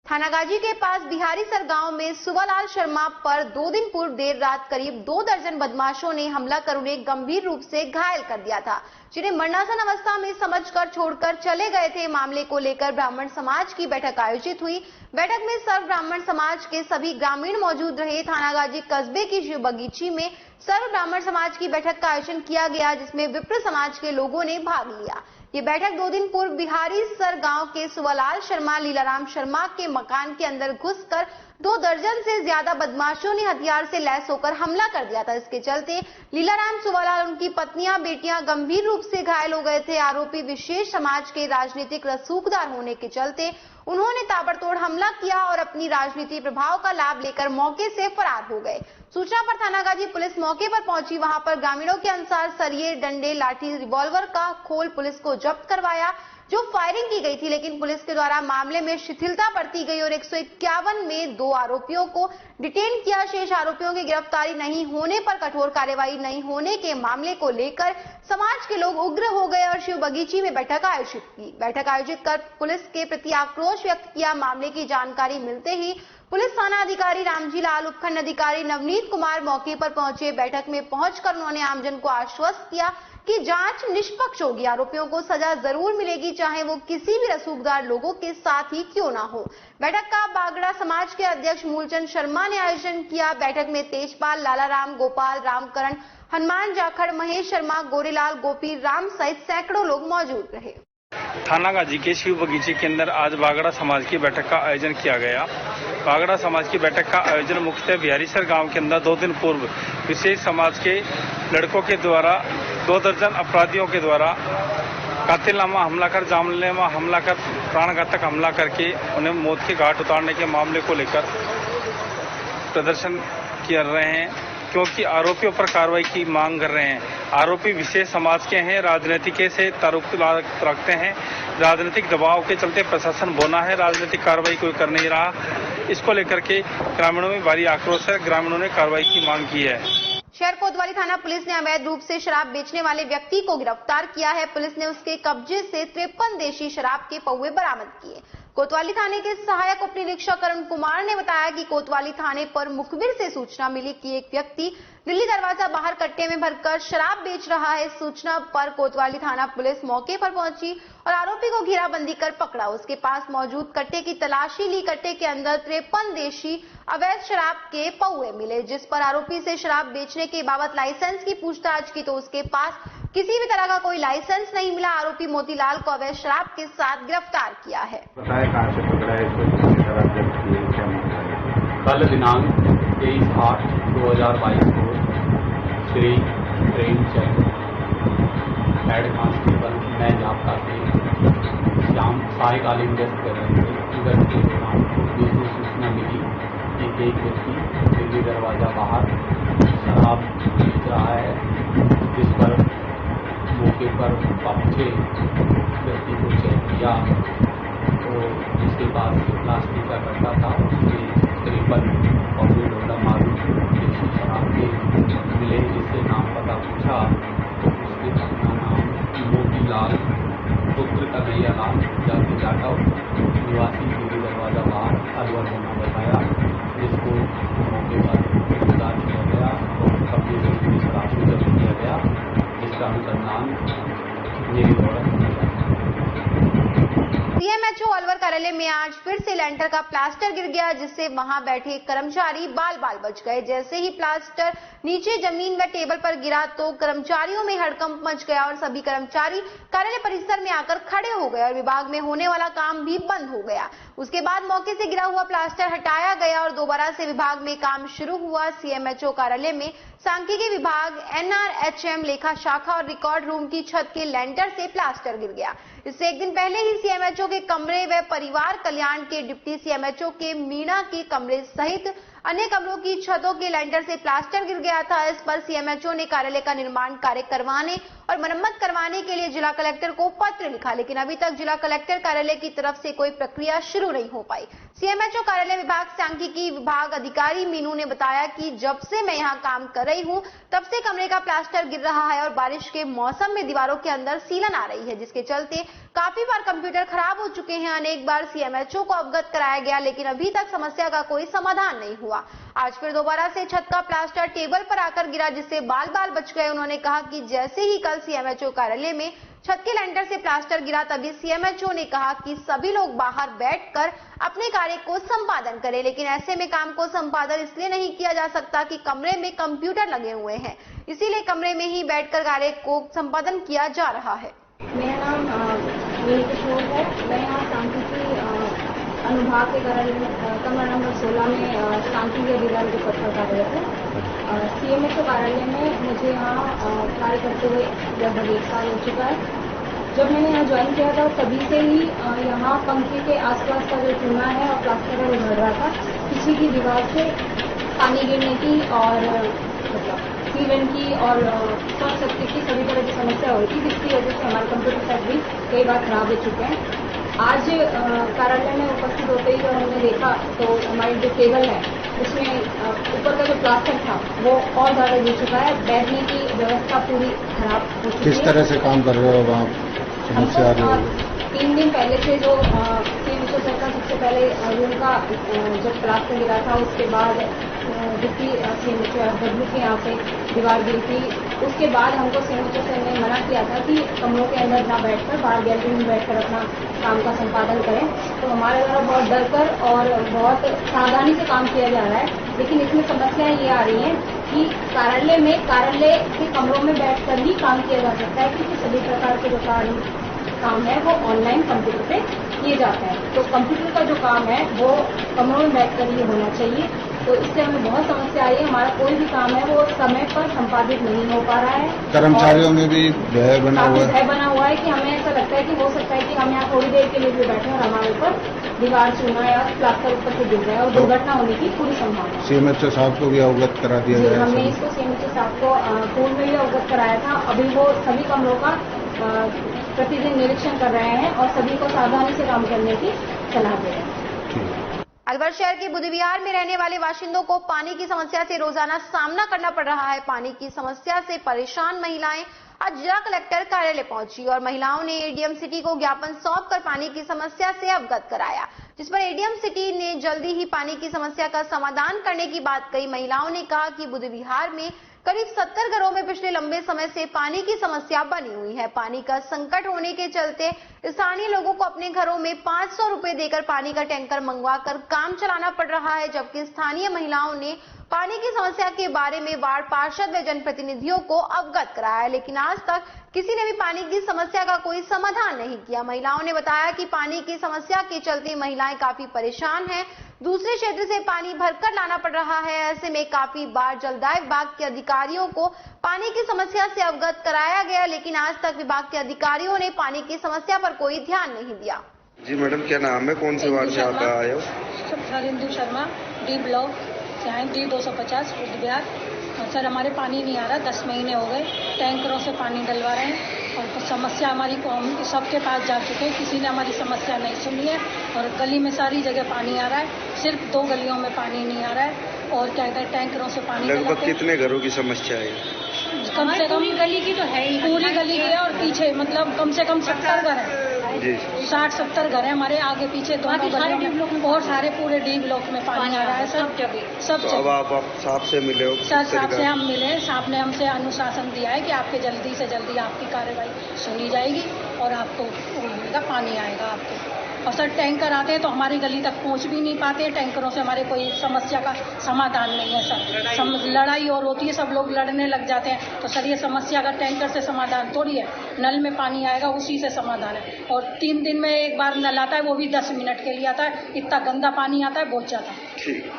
थानागाजी के पास बिहारीसर गांव में सुवालाल शर्मा पर 2 दिन पूर्व देर रात करीब 2 दर्जन बदमाशों ने हमला कर उन्हें गंभीर रूप से घायल कर दिया था, जिन्हें मरणासन अवस्था में समझकर छोड़कर चले गए थे। मामले को लेकर ब्राह्मण समाज की बैठक आयोजित हुई। बैठक में सर्व ब्राह्मण समाज के सभी ग्रामीण मौजूद रहे। थानागाजी कस्बे की शिव बगीची में सर्व ब्राह्मण समाज की बैठक का आयोजन किया गया, जिसमें विप्र समाज के लोगों ने भाग लिया। ये बैठक 2 दिन पूर्व बिहारीसर गांव के सुवालाल शर्मा लीलाराम शर्मा के मकान के अंदर घुसकर 2 दर्जन से ज्यादा बदमाशों ने हथियार से लैस होकर हमला कर दिया था। इसके चलते लीलाराम सुवालाल, उनकी पत्नियां, बेटियां गंभीर रूप से घायल हो गए थे। आरोपी विशेष समाज के राजनीतिक रसूखदार होने के चलते उन्होंने ताबड़तोड़ हमला किया और अपनी राजनीतिक प्रभाव का लाभ लेकर मौके से फरार हो गए। सूचना पर थानागाजी पुलिस मौके पर पहुंची। वहां पर ग्रामीणों के अनुसार सरिये, डंडे, लाठी, रिवॉल्वर का खोल पुलिस को जब्त करवाया, जो फायरिंग की गई थी, लेकिन पुलिस के द्वारा मामले में शिथिलता बरती गई और 151 में 2 आरोपियों को डिटेन किया। शेष आरोपियों की गिरफ्तारी नहीं होने पर कठोर कार्यवाही नहीं होने के मामले को लेकर समाज के लोग उग्र हो गए और शिव बगीची में बैठक आयोजित की। बैठक आयोजित कर पुलिस के प्रति आक्रोश व्यक्त किया। मामले की जानकारी मिलते ही पुलिस थाना अधिकारी रामजी लाल, उपखंड अधिकारी नवनीत कुमार मौके पर पहुंचे। बैठक में पहुंचकर उन्होंने आमजन को आश्वस्त किया कि जांच निष्पक्ष होगी, आरोपियों को सजा जरूर मिलेगी, चाहे वो किसी भी रसूखदार लोगों के साथ ही क्यों ना हो। बैठक का बागड़ा समाज के अध्यक्ष मूलचंद शर्मा ने आयोजन किया। बैठक में तेजपाल, लालाराम, गोपाल, रामकरण, हनुमान जाखड़, महेश शर्मा, गोरेलाल, गोपी राम सहित सैकड़ों लोग मौजूद रहे। थानागाजी के शिव बगीचे के अंदर आज बागड़ा समाज की बैठक का आयोजन किया गया। बागड़ा समाज की बैठक का आयोजन मुख्यतः बिहारीसर गांव के अंदर 2 दिन पूर्व विशेष समाज के लड़कों के द्वारा 2 दर्जन अपराधियों के द्वारा कातिलनामा हमला कर, जानलेवा हमला कर, प्राणघातक हमला करके उन्हें मौत के घाट उतारने के मामले को लेकर प्रदर्शन कर रहे हैं, क्योंकि आरोपियों पर कार्रवाई की मांग कर रहे हैं। आरोपी विशेष समाज के हैं, राजनीति से ताल्लुक रखते हैं। राजनीतिक दबाव के चलते प्रशासन बोना है, राजनीतिक कार्रवाई कोई कर नहीं रहा। इसको लेकर के ग्रामीणों में भारी आक्रोश है। ग्रामीणों ने कार्रवाई की मांग की है। शहर कोतवाली थाना पुलिस ने अवैध रूप से शराब बेचने वाले व्यक्ति को गिरफ्तार किया है। पुलिस ने उसके कब्जे से 53 देशी शराब के पौवे बरामद किए। कोतवाली थाने के सहायक उप निरीक्षक अरुण कुमार ने बताया कि कोतवाली थाने पर मुखबिर से सूचना मिली कि एक व्यक्ति दिल्ली दरवाजा बाहर कट्टे में भरकर शराब बेच रहा है। सूचना पर कोतवाली थाना पुलिस मौके पर पहुंची और आरोपी को घेराबंदी कर पकड़ा। उसके पास मौजूद कट्टे की तलाशी ली। कट्टे के अंदर 53 देशी अवैध शराब के पौवे मिले, जिस पर आरोपी से शराब बेचने के बाबत लाइसेंस की पूछताछ की तो उसके पास किसी भी तरह का कोई लाइसेंस नहीं मिला। आरोपी मोतीलाल को अवैध शराब के साथ गिरफ्तार किया है। कल दिनांक 23/8/2022 को श्री प्रेमचंद हेड कांस्टेबल मैं जापता से शाम सायकालीन गश्त कर रहे थे। गश्त के दौरान दूसरी सूचना मिली कि एक व्यक्ति दिल्ली दरवाजा बाहर शराब बेच रहा है, जिस पर मौके पर पहुंचे व्यक्ति को चेक किया तो जिसके पास प्लास्टिक का कट्टा था उसमें करीबन पौधे डोला मारू देशी शराब के मिले। जिससे नाम पता पूछा तो उसके अपना नाम मोतीलाल पुत्र कन्हैयालाल जाति जाटव निवासी दिल्ली दरवाजा बाहर अलवर होना बताया, जिसको मौके पर गिरफ्तार किया गया और कब्जे से शराब को जब्त किया गया, जिसका अनुसंधान मेरी द्वारा किया गया। सीएमएचओ अलवर कार्यालय में आज फिर से लेंटर का प्लास्टर गिर गया, जिससे वहां बैठे कर्मचारी बाल बाल बच गए। जैसे ही प्लास्टर नीचे जमीन व टेबल पर गिरा तो कर्मचारियों में हड़कंप मच गया और सभी कर्मचारी कार्यालय परिसर में आकर खड़े हो गए और विभाग में होने वाला काम भी बंद हो गया। उसके बाद मौके से गिरा हुआ प्लास्टर हटाया गया और दोबारा से विभाग में काम शुरू हुआ। सीएमएचओ कार्यालय में सांख्यिकी विभाग, एनआरएचएम, लेखा शाखा और रिकॉर्ड रूम की छत के लेंटर से प्लास्टर गिर गया। इससे एक दिन पहले ही सीएमएचओ के कमरे व परिवार कल्याण के डिप्टी सीएमएचओ के मीणा के कमरे सहित अन्य कमरों की छतों के लेंटर से प्लास्टर गिर गया था। इस पर सीएमएचओ ने कार्यालय का निर्माण कार्य करवाने और मरम्मत करवाने के लिए जिला कलेक्टर को पत्र लिखा, लेकिन अभी तक जिला कलेक्टर कार्यालय की तरफ से कोई प्रक्रिया शुरू नहीं हो पाई। सीएमएचओ कार्यालय विभाग सांख्यिकी विभाग अधिकारी मीनू ने बताया कि जब से मैं यहाँ काम कर रही हूँ तब से कमरे का प्लास्टर गिर रहा है और बारिश के मौसम में दीवारों के अंदर सीलन आ रही है, जिसके चलते काफी बार कंप्यूटर खराब हो चुके हैं। अनेक बार सीएमएचओ को अवगत कराया गया, लेकिन अभी तक समस्या का कोई समाधान नहीं हुआ। आज फिर दोबारा से छत का प्लास्टर टेबल पर आकर गिरा, जिससे बाल बाल बच गए। उन्होंने कहा कि जैसे ही कल सीएमएचओ कार्यालय में छत के लेंटर से प्लास्टर गिरा, तभी सीएमएचओ ने कहा कि सभी लोग बाहर बैठकर अपने कार्य को संपादन करें, लेकिन ऐसे में काम को संपादन इसलिए नहीं किया जा सकता कि कमरे में कंप्यूटर लगे हुए हैं, इसीलिए कमरे में ही बैठकर कार्य को संपादन किया जा रहा है। मेरा नाम नील किशोर है। मैं यहाँ सांख्यिकी अनुभाग के कार्यालय में कमरा नंबर 16 में सांख्यिकी अधिकारी के पद पर कार्यरत है। सीएमएचओ कार्यालय में मुझे यहाँ कार्य करते हुए लगभग 1 साल हो चुका है। जब मैंने यहाँ ज्वाइन किया था तभी से ही यहाँ पंखे के आसपास का जो चूना है और प्लास्टर है उभर रहा था। किसी की दीवार से पानी गिरने की और सीलन की और शॉर्ट सर्किट की सभी तरह की समस्या हो रही थी, जिसकी वजह से हमारे कंप्यूटर सेट भी कई बार खराब हो चुके हैं। आज कार्यालय में उपस्थित होते ही जब हमने देखा तो हमारी जो केबल है उसमें ऊपर का जो प्लास्टर था वो और ज्यादा गिर चुका है। बैठने की व्यवस्था पूरी खराब हो चुकी है। किस तरह से काम कर रहे हो आप? समस्या आ रही है? 3 दिन पहले से जो सीएमएचओ सर का सबसे पहले रूम का जब प्लास्टर गिरा था, उसके बाद जिसकी सीएमएचओ डब्ल्यू के यहाँ से दीवार गिरी थी, उसके बाद हमको सीएमएचओ सर ने मना किया था कि कमरों के अंदर ना बैठकर बाहर गैलरी में बैठकर अपना काम का संपादन करें। तो हमारे द्वारा बहुत डरकर और बहुत सावधानी से काम किया जा रहा है, लेकिन इसमें समस्याएं ये आ रही हैं कि कार्यालय के कमरों में बैठकर ही काम किया जा सकता है, क्योंकि सभी प्रकार के जो काम है वो ऑनलाइन कंप्यूटर पे किए जाते हैं। तो कंप्यूटर का जो काम है वो कमरों में बैठकर ही होना चाहिए। तो इससे हमें बहुत समस्या आई है। हमारा कोई भी काम है वो समय पर संपादित नहीं हो पा रहा है। कर्मचारियों में भी भय बना हुआ है कि हमें ऐसा लगता है कि हो सकता है कि हम यहाँ थोड़ी देर के लिए भी बैठे और हमारे ऊपर दीवार चूना या प्लास्टर ऊपर से गिर जाए और दुर्घटना होने की पूरी संभावना। सीएमएचओ साहब को भी अवगत करा दिया गया? हमने इसको सीएमएचओ साहब को पूर्व में ही अवगत कराया था। अभी वो सभी कमरों का प्रतिदिन निरीक्षण कर रहे हैं और सभी को सावधानी से काम करने की सलाह दे रहे हैं। अलवर शहर के बुद्ध विहार में रहने वाले बाशिंदों को पानी की समस्या से रोजाना सामना करना पड़ रहा है। पानी की समस्या से परेशान महिलाएं आज जिला कलेक्टर कार्यालय पहुंची और महिलाओं ने एडीएम सिटी को ज्ञापन सौंपकर पानी की समस्या से अवगत कराया, जिस पर एडीएम सिटी ने जल्दी ही पानी की समस्या का समाधान करने की बात कही। महिलाओं ने कहा कि बुद्ध विहार में करीब 70 घरों में पिछले लंबे समय से पानी की समस्या बनी हुई है। पानी का संकट होने के चलते स्थानीय लोगों को अपने घरों में 500 रुपए देकर पानी का टैंकर मंगवाकर काम चलाना पड़ रहा है, जबकि स्थानीय महिलाओं ने पानी की समस्या के बारे में वार्ड पार्षद व जनप्रतिनिधियों को अवगत कराया, लेकिन आज तक किसी ने भी पानी की समस्या का कोई समाधान नहीं किया। महिलाओं ने बताया कि पानी की समस्या के चलते महिलाएं काफी परेशान हैं। दूसरे क्षेत्र से पानी भरकर लाना पड़ रहा है। ऐसे में काफी बार जलदाय विभाग के अधिकारियों को पानी की समस्या से अवगत कराया गया, लेकिन आज तक विभाग के अधिकारियों ने पानी की समस्या पर कोई ध्यान नहीं दिया। जी मैडम, क्या नाम है? कौन से वार्ड से आप आए हो? हरिंदु शर्मा, डी ब्लॉक से आए, डी 250 बुद्ध विहार। सर हमारे पानी नहीं आ रहा, 10 महीने हो गए। टैंकरों से पानी डलवा रहे हैं और समस्या हमारी को हम सबके पास जा चुके हैं, किसी ने हमारी समस्या नहीं सुनी है। और गली में सारी जगह पानी आ रहा है, सिर्फ 2 गलियों में पानी नहीं आ रहा है। और क्या कहते हैं, टैंकरों से पानी लगभग कितने घरों की समस्या है? कम से कम पूरी गली की तो है ही, पूरी गली की है और पीछे मतलब कम से कम 70 घर है। 60-70 घर है हमारे आगे पीछे दोनों गलियों में, और सारे पूरे डी ब्लॉक में पानी आ रहा है सब जगह। अब आप साहब से मिले हो? सर साहब से हम मिले, साहब ने हमसे अनुशासन दिया है कि आपके जल्दी से जल्दी आपकी कार्रवाई सुनी जाएगी और आपको मिलेगा, पानी आएगा आपको। और सर टैंकर आते हैं तो हमारी गली तक पहुंच भी नहीं पाते। टैंकरों से हमारे कोई समस्या का समाधान नहीं है सर। लड़ाई और होती है, सब लोग लड़ने लग जाते हैं। तो सर ये समस्या का टैंकर से समाधान थोड़ी है। नल में पानी आएगा उसी से समाधान है। और 3 दिन में एक बार नल आता है, वो भी 10 मिनट के लिए आता है। इतना गंदा पानी आता है, बहुत ज्यादा। ठीक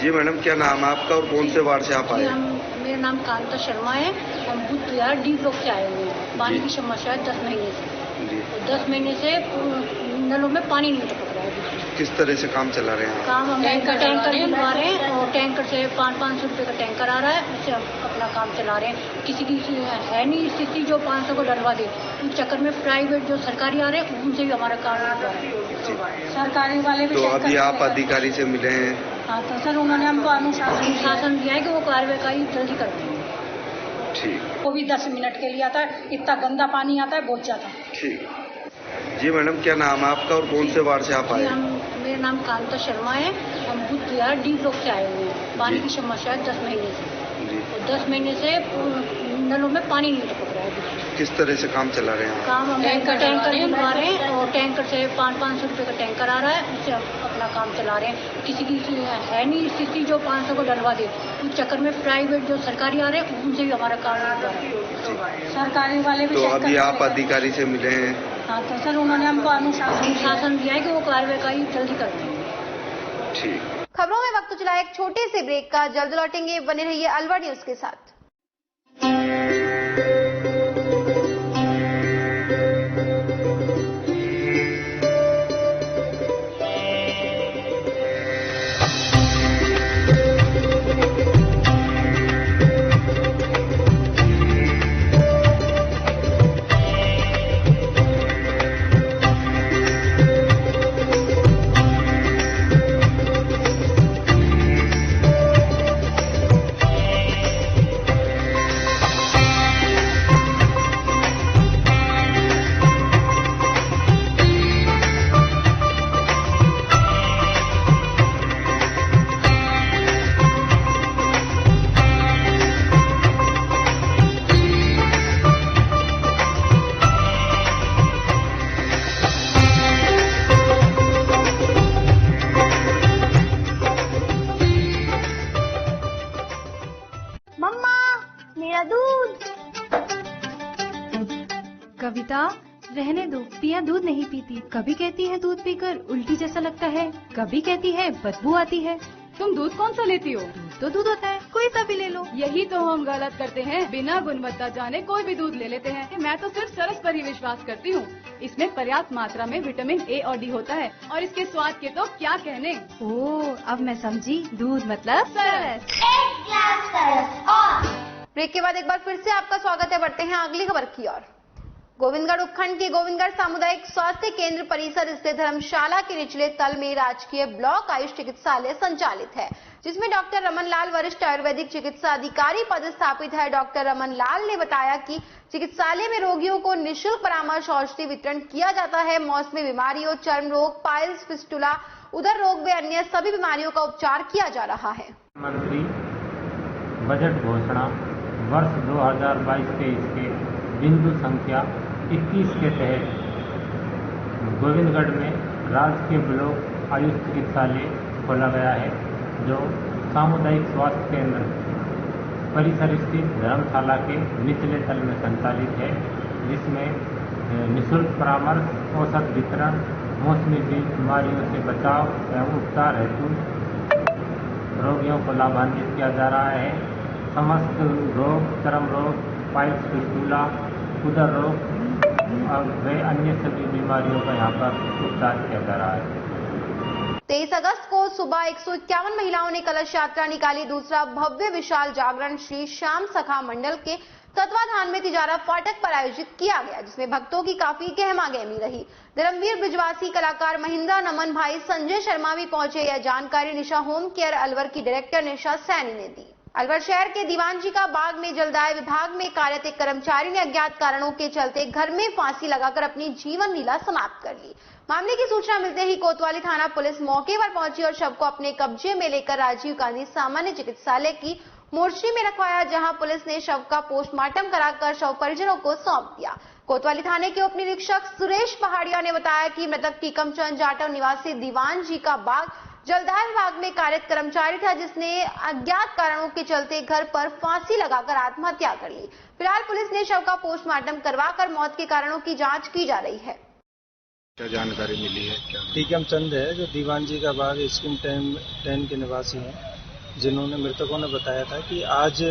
जी मैडम, क्या नाम है आपका और कौन से वार्ड से आप आए? मेरा नाम कांता शर्मा है। हम बुद्ध विहार डी ब्लॉक से आए हुए हैं। पानी की समस्या है 10 महीने से। 10 महीने से नलों में पानी नहीं टपक रहा है। किस तरह से काम चला रहे हैं? काम हम टैंकर बुलवा रहे हैं और टैंकर से 500 रुपये का टैंकर आ रहा है, उससे हम अपना काम चला रहे हैं। किसी की है नहीं स्थिति जो 500 को डलवा दे, उस चक्कर में प्राइवेट जो सरकारी आ रहे हैं उनसे भी हमारा काम हो रहा है। सरकारी वाले भी तो अभी आप अधिकारी से मिले हैं? हाँ, तो सर उन्होंने हमको अनुशासन दिया है कि वो कार्रवाई जल्दी कर देंगे। ठीक। वो भी 10 मिनट के लिए आता है, इतना गंदा पानी आता है, बहुत ज्यादा। ठीक। जी मैडम, क्या नाम है आपका और कौन से वार्ड से आप आए? मेरा नाम कांता शर्मा है। हम बुद्ध विहार डी ब्लॉक से आए हुए हैं। पानी की समस्या है 10 महीने से, और 10 महीने से नलों में पानी नहीं टपक रहा है। किस तरह से काम चला रहे हैं? काम हम टैंकर बुलवा रहे हैं और टैंकर से 500 रुपये का टैंकर आ रहा है, उससे हम अपना काम चला रहे हैं। किसी की है नहीं स्थिति जो 500 को डलवा दे, उस चक्कर में प्राइवेट जो सरकारी आ रहे हैं उनसे भी हमारा काम हो रहा है। सरकारी वाले भी। तो अभी आप अधिकारी से मिले हैं? हाँ, तो सर उन्होंने हमको अनुशासन दिया है कि वो कार्रवाई जल्दी कर देंगे। ठीक। खबरों में वक्त चला एक छोटे से ब्रेक का, जल्द लौटेंगे, बने रहिए अलवर न्यूज के साथ। कविता, रहने दो, पिया दूध नहीं पीती। कभी कहती है दूध पीकर उल्टी जैसा लगता है, कभी कहती है बदबू आती है। तुम दूध कौन सा लेती हो? दूध तो दूध होता है, कोई सा भी ले लो। यही तो हम गलत करते हैं, बिना गुणवत्ता जाने कोई भी दूध ले लेते हैं। मैं तो सिर्फ सरस पर ही विश्वास करती हूँ। इसमें पर्याप्त मात्रा में विटामिन ए और डी होता है, और इसके स्वाद के तो क्या कहने। ओह, अब मैं समझी, दूध मतलब सरस। एक ग्लास सरस। और ब्रेक के बाद एक बार फिर से आपका स्वागत है। बढ़ते हैं अगली खबर की ओर। गोविंदगढ़ उपखंड के गोविंदगढ़ सामुदायिक स्वास्थ्य केंद्र परिसर स्थित धर्मशाला के निचले तल में राजकीय ब्लॉक आयुष चिकित्सालय संचालित है, जिसमें डॉक्टर रमन लाल वरिष्ठ आयुर्वेदिक चिकित्सा अधिकारी पदस्थापित है। डॉक्टर रमन लाल ने बताया कि चिकित्सालय में रोगियों को निःशुल्क परामर्श औषधि वितरण किया जाता है। मौसमी बीमारियों, चर्म रोग, पाइल्स, फिस्टुला, उदर रोग व अन्य सभी बीमारियों का उपचार किया जा रहा है। मंत्री बजट घोषणा वर्ष 2022-23 के बिंदु संख्या 21 के तहत गोविंदगढ़ में राजकीय ब्लॉक आयुष चिकित्सालय खोला गया है, जो सामुदायिक स्वास्थ्य केंद्र परिसर स्थित धर्मशाला के निचले तल में संचालित है, जिसमें निःशुल्क परामर्श, औषध वितरण, मौसमी बीमारियों से बचाव एवं उपचार हेतु रोगियों को लाभान्वित किया जा रहा है। समस्त रोग, चर्म रोग, पाइल्स, फिस्टुला, उदर रोग और अन्य सभी बीमारियों का यहाँ पर उपचार किया जा रहा है। 23 अगस्त को सुबह 151 महिलाओं ने कलश यात्रा निकाली। दूसरा भव्य विशाल जागरण श्री श्याम सखा मंडल के तत्वाधान में तिजारा फाटक पर आयोजित किया गया, जिसमें भक्तों की काफी गहमागहमी रही। धर्मवीर ब्रिजवासी कलाकार महिंद्रा नमन भाई संजय शर्मा भी पहुंचे। यह जानकारी निशा होम केयर अलवर की डायरेक्टर निशा सैनी ने दी। अलवर शहर के दीवान जी का बाग में जलदाय विभाग में कार्यरत एक कर्मचारी ने अज्ञात कारणों के चलते घर में फांसी लगाकर अपनी जीवन लीला समाप्त कर ली। मामले की सूचना मिलते ही कोतवाली थाना पुलिस मौके पर पहुंची और शव को अपने कब्जे में लेकर राजीव गांधी सामान्य चिकित्सालय की मोर्चरी में रखवाया, जहां पुलिस ने शव का पोस्टमार्टम कराकर शव परिजनों को सौंप दिया। कोतवाली थाने के उप निरीक्षक सुरेश पहाड़िया ने बताया कि मृतक टीकमचंद जाटव निवासी दीवान जी का बाग जलदाय विभाग में कार्यरत कर्मचारी था, जिसने अज्ञात कारणों के चलते घर पर फांसी लगाकर आत्महत्या कर ली। फिलहाल पुलिस ने शव का पोस्टमार्टम करवाकर मौत के कारणों की जांच की जा रही है। क्या जानकारी मिली है? टीकमचंद है, जो दीवान जी का बाग स्कीम 10 के निवासी हैं, जिन्होंने मृतकों ने बताया था कि आज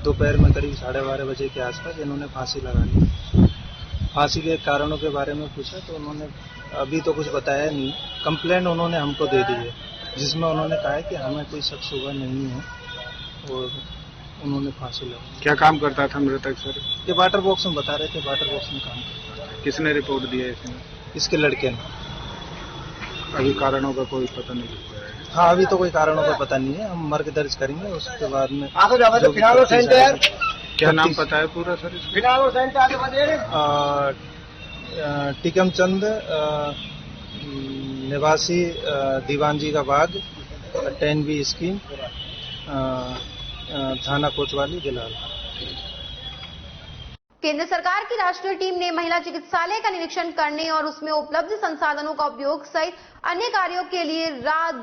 दोपहर में करीब 12:30 बजे के आसपास इन्होंने फांसी लगा ली। फांसी के कारणों के बारे में पूछा तो उन्होंने अभी तो कुछ बताया नहीं। कंप्लेंट उन्होंने हमको दे दी है, जिसमें उन्होंने कहा है कि हमें कोई शक शुबा नहीं है और उन्होंने फांसी लगाई। क्या काम करता था मृतक सर? ये वाटर बॉक्स में बता रहे थे, वाटर बॉक्स में काम करता था। किसने रिपोर्ट दी है इसमें? इसके लड़के ने। अभी कारणों का कोई पता नहीं चल रहा है। हाँ, अभी तो कोई कारणों का पता नहीं है। हम मर्ग दर्ज करेंगे, उसके बाद में क्या नाम पता है पूरा सर? टीकम चंद, निवासी दीवानजी का बाग, 10B स्कीम, थाना कोतवाली, बिलाल। केंद्र सरकार की राष्ट्रीय टीम ने महिला चिकित्सालय का निरीक्षण करने और उसमें उपलब्ध संसाधनों का उपयोग सहित अन्य कार्यों के लिए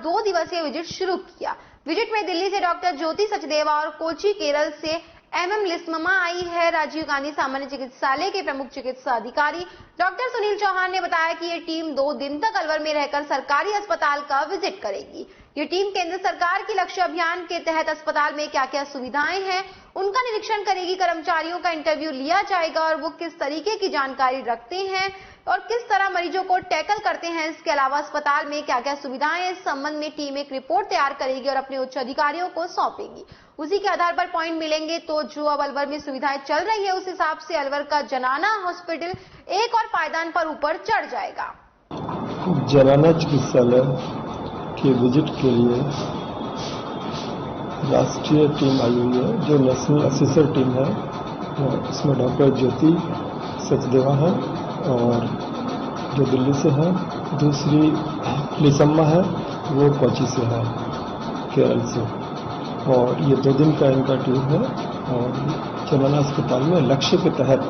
2 दिवसीय विजिट शुरू किया। विजिट में दिल्ली से डॉक्टर ज्योति सचदेवा और कोची केरल से MM लिस्ममा आई है। राजीव गांधी सामान्य चिकित्सालय के प्रमुख चिकित्सा अधिकारी डॉक्टर सुनील चौहान ने बताया कि ये टीम 2 दिन तक अलवर में रहकर सरकारी अस्पताल का विजिट करेगी। ये टीम केंद्र सरकार की लक्ष्य अभियान के तहत अस्पताल में क्या क्या सुविधाएं हैं उनका निरीक्षण करेगी। कर्मचारियों का इंटरव्यू लिया जाएगा और वो किस तरीके की जानकारी रखते हैं और किस तरह मरीजों को टैकल करते हैं। इसके अलावा अस्पताल में क्या क्या सुविधाएं हैं इस संबंध में टीम एक रिपोर्ट तैयार करेगी और अपने उच्च अधिकारियों को सौंपेगी। उसी के आधार पर पॉइंट मिलेंगे तो जो अब अलवर में सुविधाएं चल रही है उस हिसाब से अलवर का जनाना हॉस्पिटल एक और पायदान पर ऊपर चढ़ जाएगा। जनाना चिकित्सालय के विजिट के लिए राष्ट्रीय टीम आई हुई है, जो नेशनल असेसर टीम है। इसमें डॉक्टर ज्योति सचदेवा है और जो दिल्ली से है, दूसरी लिसम्मा है, वो कोची से है, केरल से। और ये 2 दिन का इनका टूर है और जनाना अस्पताल में लक्ष्य के तहत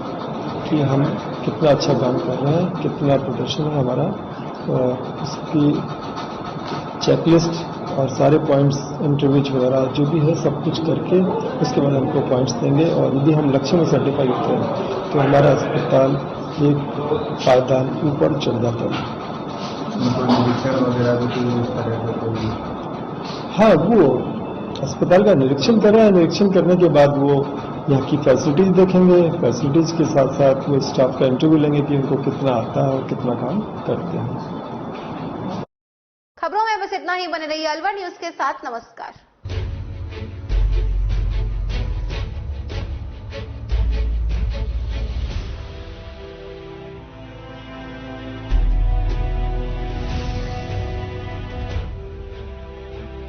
कि हम कितना अच्छा काम कर रहे हैं, कितना प्रदर्शन है हमारा, उसकी चेकलिस्ट और सारे पॉइंट्स, इंटरव्यूज वगैरह जो भी है सब कुछ करके उसके बाद हमको पॉइंट्स देंगे। और यदि हम लक्ष्य में सर्टिफाई होते हैं तो हमारा अस्पताल एक पायदान ऊपर चढ़ जाता है। हाँ, वो अस्पताल का निरीक्षण कर रहे हैं। निरीक्षण करने के बाद वो यहाँ की फैसिलिटीज देखेंगे। फैसिलिटीज के साथ साथ वो स्टाफ का इंटरव्यू लेंगे कि उनको कितना आता है और कितना काम करते हैं। खबरों में बस इतना ही। बने रहिए अलवर न्यूज के साथ। नमस्कार।